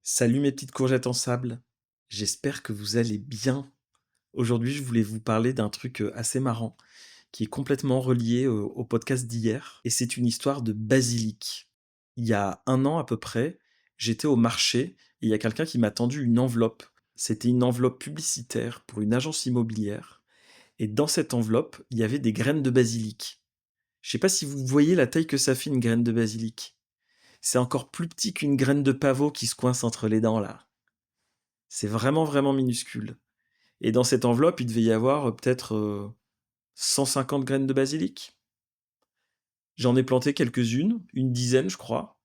Salut mes petites courgettes en sable, j'espère que vous allez bien. Aujourd'hui, je voulais vous parler d'un truc assez marrant qui est complètement relié au podcast d'hier. Et c'est une histoire de basilic. Il y a un an à peu près, j'étais au marché et il y a quelqu'un qui m'a tendu une enveloppe. C'était une enveloppe publicitaire pour une agence immobilière. Et dans cette enveloppe, il y avait des graines de basilic. Je sais pas si vous voyez la taille que ça fait une graine de basilic. C'est encore plus petit qu'une graine de pavot qui se coince entre les dents là. C'est vraiment, vraiment minuscule. Et dans cette enveloppe, il devait y avoir peut-être 150 graines de basilic. J'en ai planté quelques-unes, une dizaine je crois,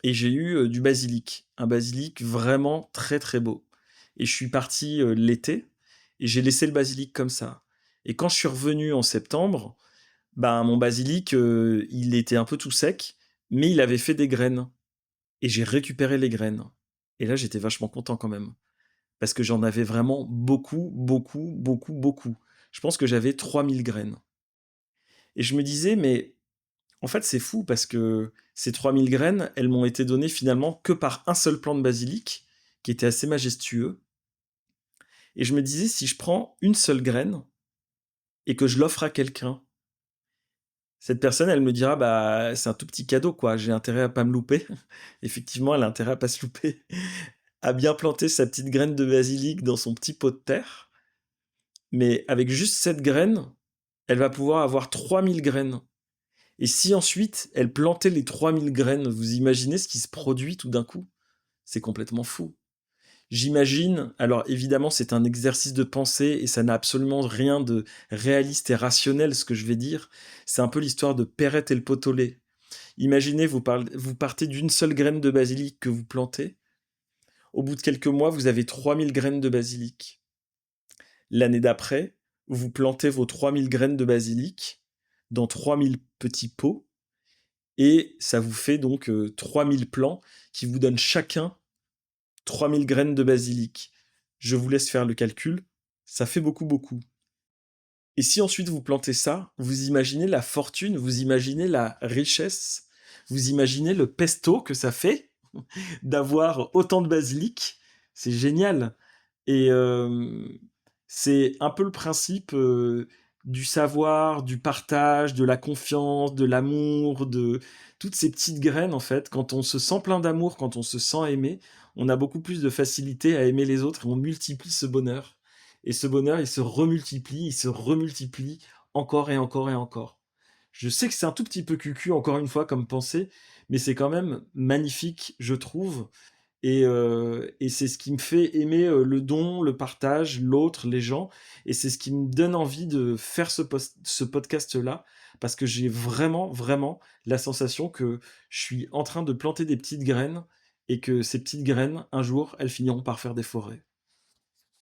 et j'ai eu du basilic. Un basilic vraiment très très beau. Et je suis parti l'été, et j'ai laissé le basilic comme ça. Et quand je suis revenu en septembre, ben, mon basilic, il était un peu tout sec, mais il avait fait des graines. Et j'ai récupéré les graines. Et là, j'étais vachement content quand même. Parce que j'en avais vraiment beaucoup, beaucoup, beaucoup, beaucoup. Je pense que j'avais 3000 graines. Et je me disais, mais en fait, c'est fou parce que ces 3000 graines, elles m'ont été données finalement que par un seul plant de basilic, qui était assez majestueux. Et je me disais, si je prends une seule graine et que je l'offre à quelqu'un, cette personne, elle me dira, bah, c'est un tout petit cadeau, quoi. J'ai intérêt à pas me louper. Effectivement, elle a intérêt à pas se louper. À bien planter sa petite graine de basilic dans son petit pot de terre. Mais avec juste cette graine, elle va pouvoir avoir 3000 graines. Et si ensuite elle plantait les 3000 graines, vous imaginez ce qui se produit tout d'un coup? C'est complètement fou. J'imagine, alors évidemment c'est un exercice de pensée et ça n'a absolument rien de réaliste et rationnel ce que je vais dire. C'est un peu l'histoire de Perrette et le pot au lait. Imaginez, vous partez d'une seule graine de basilic que vous plantez. Au bout de quelques mois, vous avez 3000 graines de basilic. L'année d'après, vous plantez vos 3000 graines de basilic dans 3000 petits pots et ça vous fait donc 3000 plants qui vous donnent chacun 3000 graines de basilic. Je vous laisse faire le calcul, ça fait beaucoup beaucoup. Et si ensuite vous plantez ça, vous imaginez la fortune, vous imaginez la richesse, vous imaginez le pesto que ça fait d'avoir autant de basilic, c'est génial. Et c'est un peu le principe du savoir, du partage, de la confiance, de l'amour, de toutes ces petites graines en fait. Quand on se sent plein d'amour, quand on se sent aimé, on a beaucoup plus de facilité à aimer les autres et on multiplie ce bonheur. Et ce bonheur, il se remultiplie encore et encore et encore. Je sais que c'est un tout petit peu cucu, encore une fois, comme pensée, mais c'est quand même magnifique, je trouve. Et c'est ce qui me fait aimer le don, le partage, l'autre, les gens. Et c'est ce qui me donne envie de faire ce podcast-là, parce que j'ai vraiment, vraiment la sensation que je suis en train de planter des petites graines et que ces petites graines, un jour, elles finiront par faire des forêts.